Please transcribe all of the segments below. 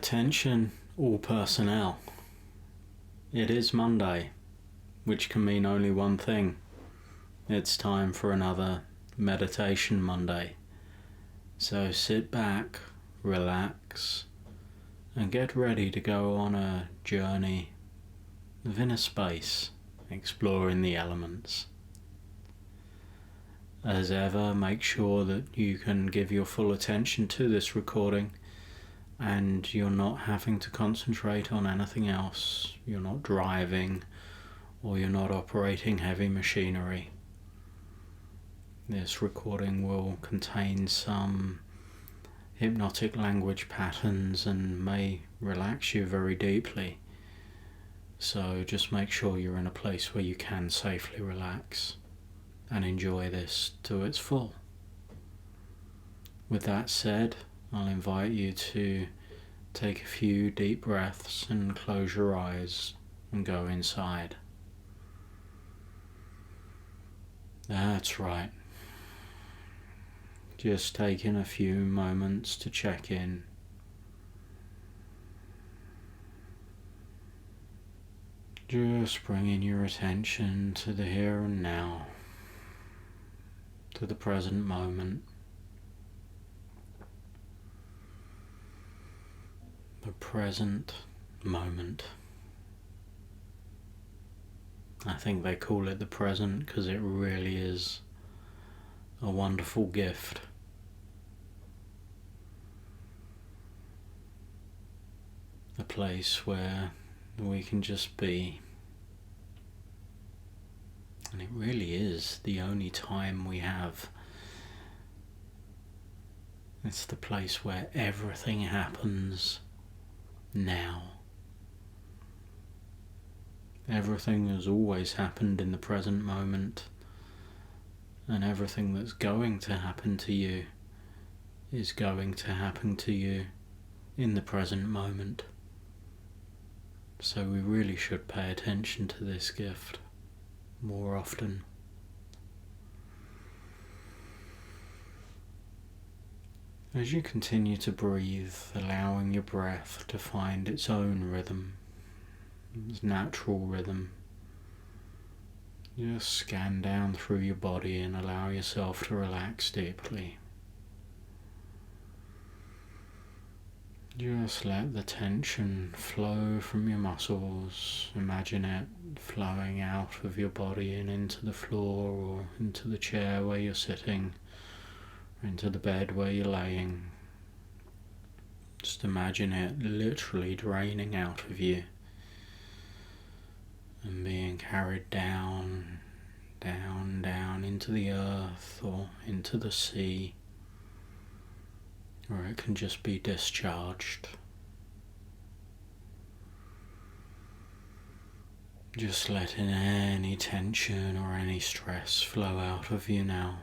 Attention, all personnel. It is Monday, which can mean only one thing. It's time for another Meditation Monday. So sit back, relax, and get ready to go on a journey of inner space, exploring the elements. As ever, make sure that you can give your full attention to this recording and you're not having to concentrate on anything else. You're not driving or you're not operating heavy machinery. This recording will contain some hypnotic language patterns and may relax you very deeply. So just make sure you're in a place where you can safely relax and enjoy this to its full. With that said, I'll invite you to take a few deep breaths and close your eyes and go inside. That's right. Just taking a few moments to check in. Just bringing your attention to the here and now, to the present moment. The present moment. I think they call it the present because it really is a wonderful gift. A place where we can just be. And it really is the only time we have. It's the place where everything happens now. Everything has always happened in the present moment, and everything that's going to happen to you is going to happen to you in the present moment. So we really should pay attention to this gift more often. As you continue to breathe, allowing your breath to find its own rhythm, its natural rhythm, just scan down through your body and allow yourself to relax deeply. Just let the tension flow from your muscles. Imagine it flowing out of your body and into the floor or into the chair where you're sitting, into the bed where you're laying. Just imagine it literally draining out of you and being carried down, down, down into the earth or into the sea, or it can just be discharged. Just letting any tension or any stress flow out of you now.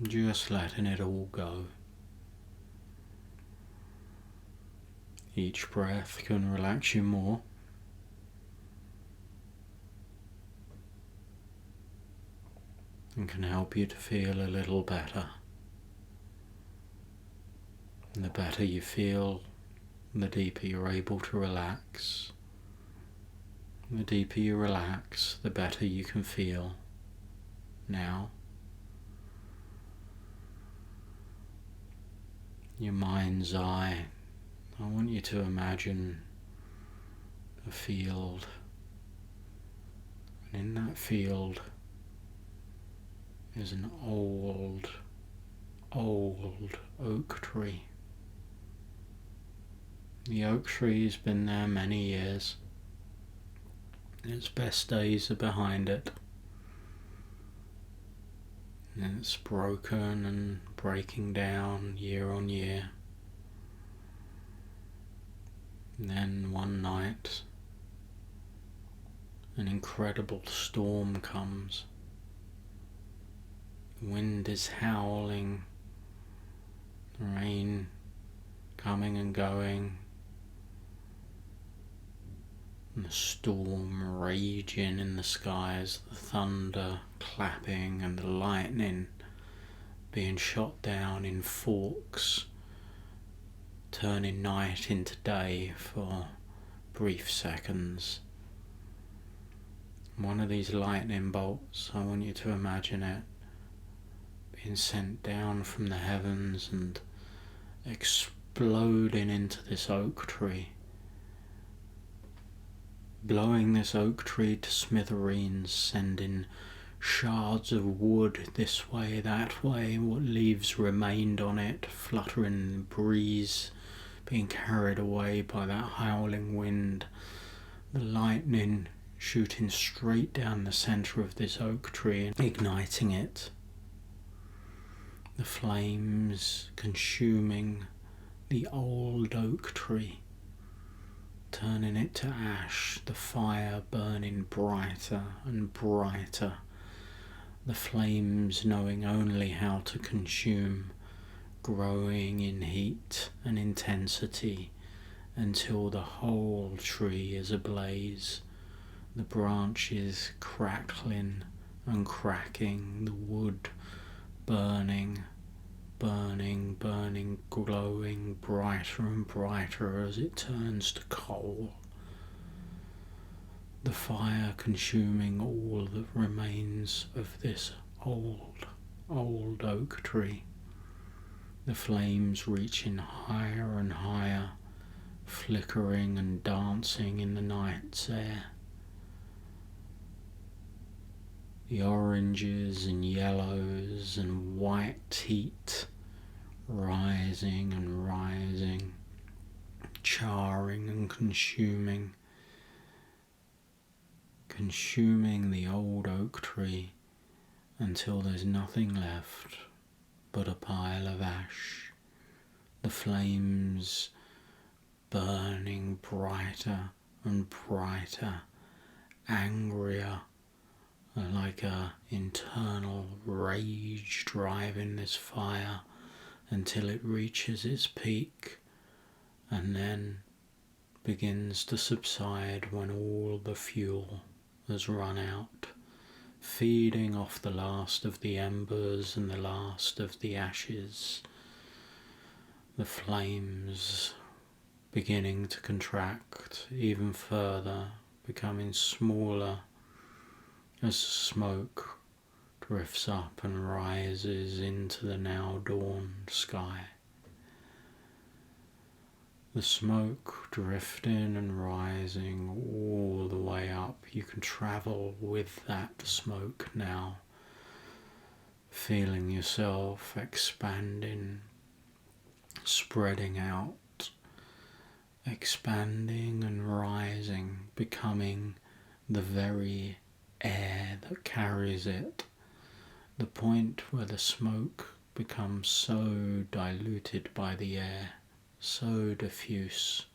Just letting it all go. Each breath can relax you more. And can help you to feel a little better. And the better you feel, the deeper you're able to relax. The deeper you relax, the better you can feel now. Your mind's eye, I want you to imagine a field, and in that field is an old oak tree. The oak tree has been there many years. Its best days are behind it. And it's broken and breaking down year on year. And then one night, an incredible storm comes. The wind is howling, the rain coming and going, and the storm raging in the skies, the thunder clapping and the lightning being shot down in forks turning night into day for brief seconds. One of these lightning bolts, I want you to imagine it being sent down from the heavens and exploding into this oak tree, blowing this oak tree to smithereens, sending shards of wood this way, that way, what leaves remained on it, fluttering in the breeze, being carried away by that howling wind, the lightning shooting straight down the centre of this oak tree and igniting it, the flames consuming the old oak tree, turning it to ash, the fire burning brighter and brighter, the flames knowing only how to consume, growing in heat and intensity until the whole tree is ablaze, the branches crackling and cracking, the wood burning, glowing brighter and brighter as it turns to coal. The fire consuming all that remains of this old oak tree. The flames reaching higher and higher, flickering and dancing in the night's air. The oranges and yellows and white heat rising and rising, charring and consuming the old oak tree until there's nothing left but a pile of ash, the flames burning brighter and brighter, angrier, like a internal rage driving this fire until it reaches its peak and then begins to subside when all the fuel has run out, feeding off the last of the embers and the last of the ashes, the flames beginning to contract even further, becoming smaller as smoke drifts up and rises into the now dawned sky. The smoke drifting and rising all the way up. You can travel with that smoke now, feeling yourself expanding, spreading out, expanding and rising, becoming the very air that carries it, the point where the smoke becomes so diluted by the air, so diffuse,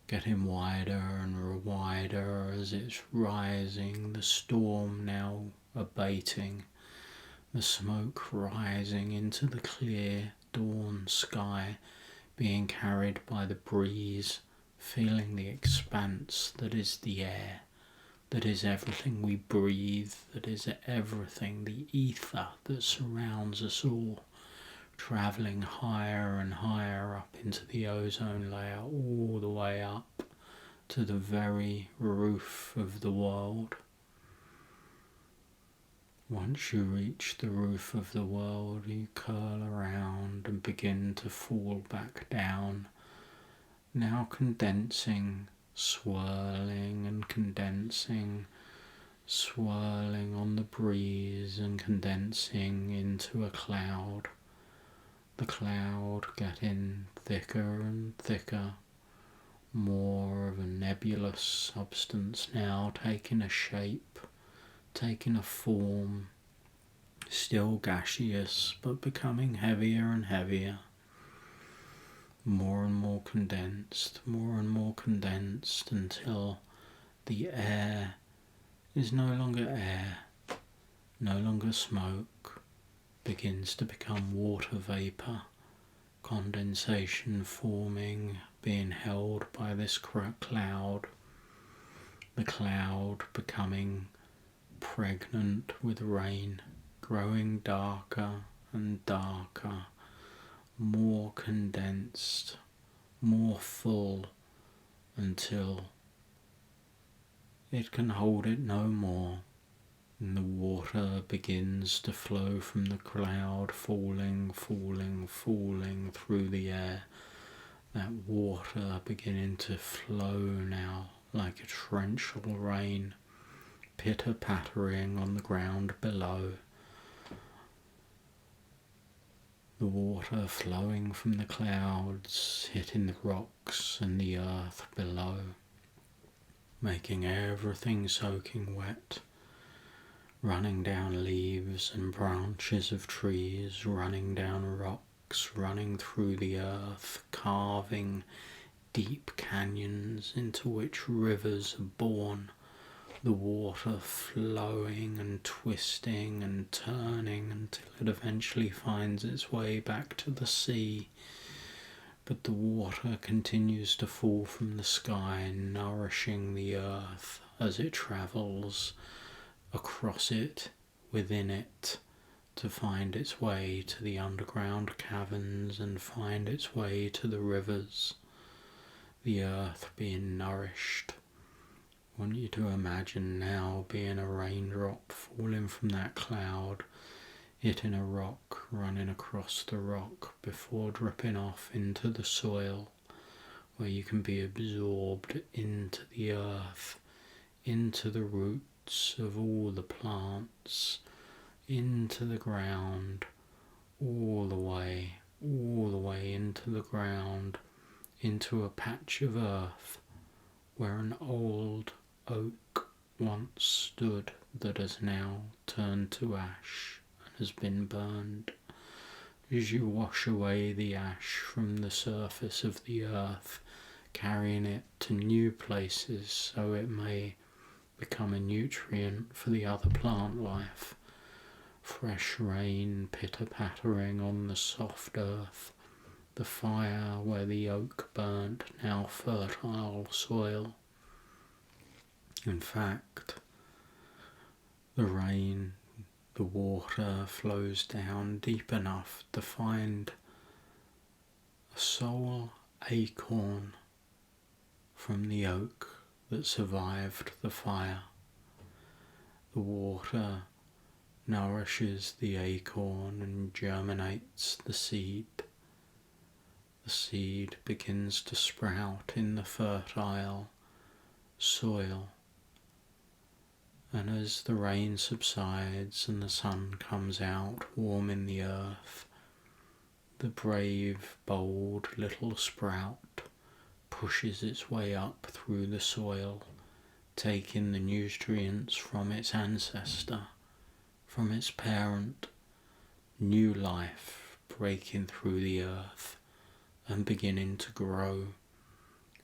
getting wider and wider as it's rising, the storm now abating, the smoke rising into the clear dawn sky, being carried by the breeze, feeling the expanse that is the air, that is everything we breathe, that is everything, the ether that surrounds us all, travelling higher and higher up into the ozone layer, all the way up to the very roof of the world. Once you reach the roof of the world, you curl around and begin to fall back down, now condensing, swirling and condensing, swirling on the breeze and condensing into a cloud. The cloud getting thicker and thicker, more of a nebulous substance now, taking a shape, taking a form, still gaseous but becoming heavier and heavier, more and more condensed until the air is no longer air, no longer smoke, begins to become water vapour, condensation forming, being held by this cloud, the cloud becoming pregnant with rain, growing darker and darker, more condensed, more full, until it can hold it no more, and the water begins to flow from the cloud, falling through the air. That water beginning to flow now like a torrential rain, pitter-pattering on the ground below. The water flowing from the clouds, hitting the rocks and the earth below, making everything soaking wet, running down leaves and branches of trees, running down rocks, running through the earth, carving deep canyons into which rivers are born, the water flowing and twisting and turning until it eventually finds its way back to the sea. But the water continues to fall from the sky, nourishing the earth as it travels across it, within it, to find its way to the underground caverns and find its way to the rivers. The earth being nourished. I want you to imagine now being a raindrop falling from that cloud, hitting a rock, running across the rock before dripping off into the soil, where you can be absorbed into the earth, into the roots of all the plants, into the ground, all the way into the ground, into a patch of earth where an old oak once stood that has now turned to ash and has been burned. As you wash away the ash from the surface of the earth, carrying it to new places so it may become a nutrient for the other plant life. Fresh rain pitter-pattering on the soft earth, the fire where the oak burnt, now fertile soil. In fact, the rain, the water flows down deep enough to find a sole acorn from the oak that survived the fire. The water nourishes the acorn and germinates the seed. The seed begins to sprout in the fertile soil. And as the rain subsides and the sun comes out warming the earth, the brave, bold little sprout pushes its way up through the soil, taking the nutrients from its ancestor, from its parent, new life breaking through the earth and beginning to grow,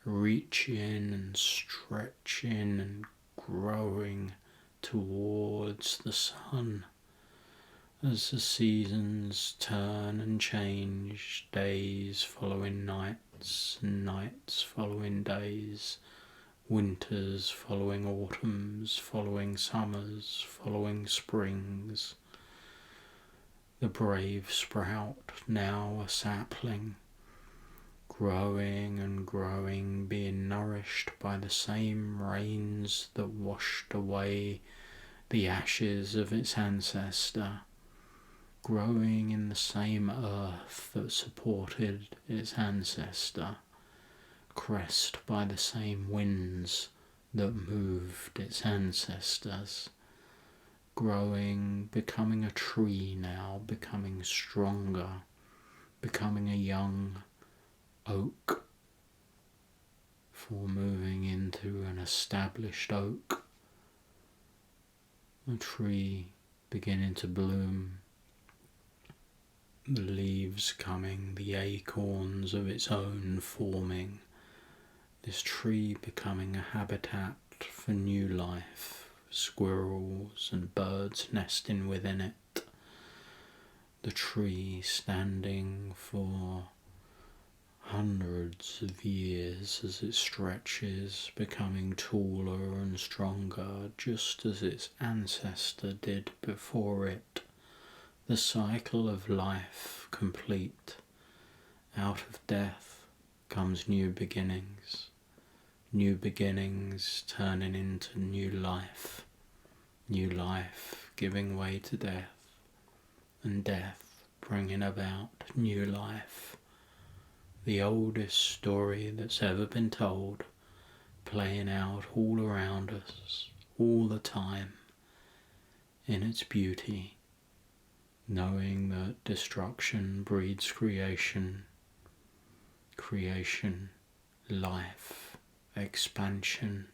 reaching and stretching and growing towards the sun. As the seasons turn and change, days following nights and nights following days, winters following autumns, following summers, following springs, the brave sprout, now a sapling, growing and growing, being nourished by the same rains that washed away the ashes of its ancestor, growing in the same earth that supported its ancestor, caressed by the same winds that moved its ancestors, growing, becoming a tree now, becoming stronger, becoming a young oak, for moving into an established oak, a tree beginning to bloom, the leaves coming, the acorns of its own forming, this tree becoming a habitat for new life, squirrels and birds nesting within it, the tree standing for hundreds of years as it stretches, becoming taller and stronger, just as its ancestor did before it, the cycle of life complete, Out of death comes new beginnings. New beginnings turning into new life. New life giving way to death. And death bringing about new life. The oldest story that's ever been told, playing out all around us, all the time, in its beauty, knowing that destruction breeds creation, creation, life, expansion,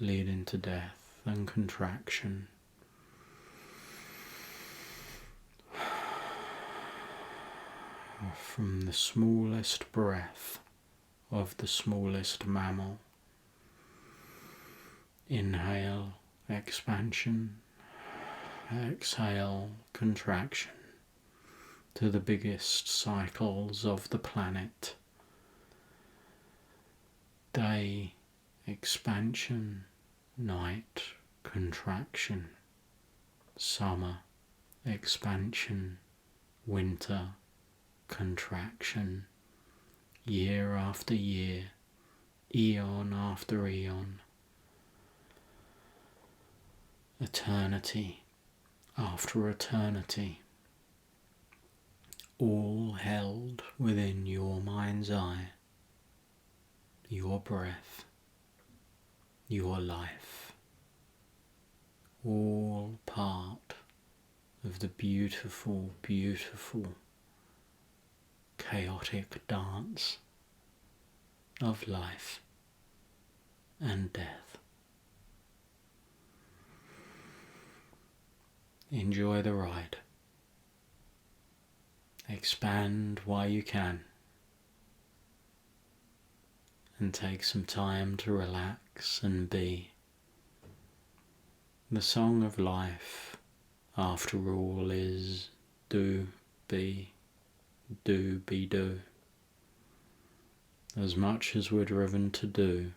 leading to death and contraction. From the smallest breath of the smallest mammal, inhale, expansion, exhale, contraction, to the biggest cycles of the planet. Day, expansion, night, contraction, summer, expansion, winter, contraction, year after year, eon after eon, eternity after eternity, all held within your mind's eye, your breath, your life, all part of the beautiful, beautiful, chaotic dance of life and death. Enjoy the ride. Expand while you can. And take some time to relax and be. The song of life, after all, is do, be, do, be, do. As much as we're driven to do,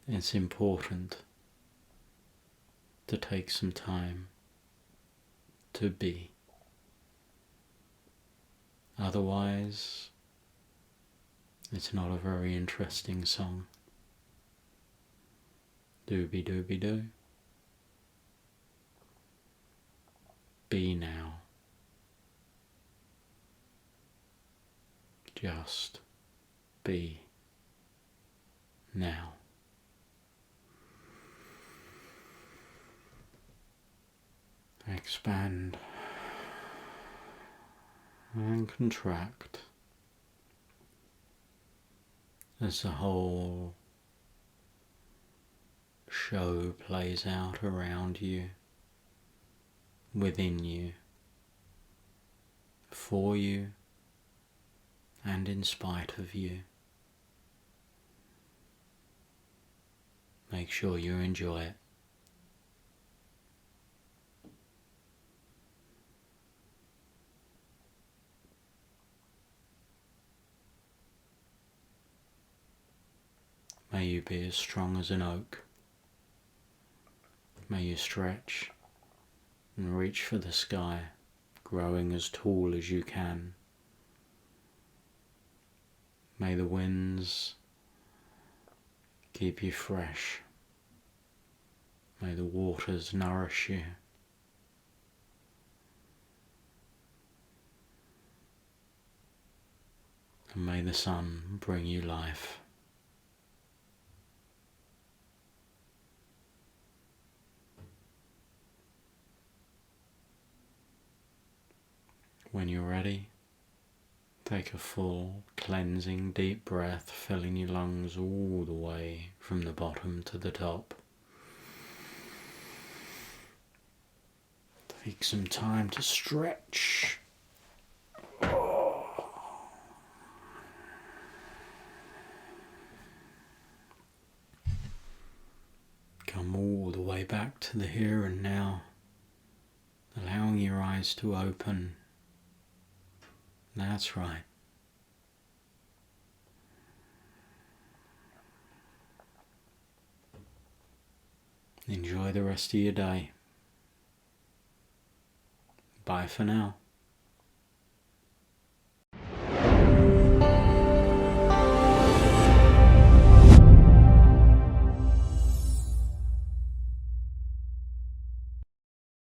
it's important to take some time to be. Otherwise, it's not a very interesting song. Dooby dooby doo. Be now. Just be now. Expand and contract as the whole show plays out around you, within you, for you, and in spite of you. Make sure you enjoy it. May you be as strong as an oak. May you stretch and reach for the sky, growing as tall as you can. May the winds keep you fresh. May the waters nourish you. And may the sun bring you life. When you're ready, take a full, cleansing, deep breath, filling your lungs all the way from the bottom to the top. Take some time to stretch. Come all the way back to the here and now, allowing your eyes to open. That's right. Enjoy the rest of your day. Bye for now.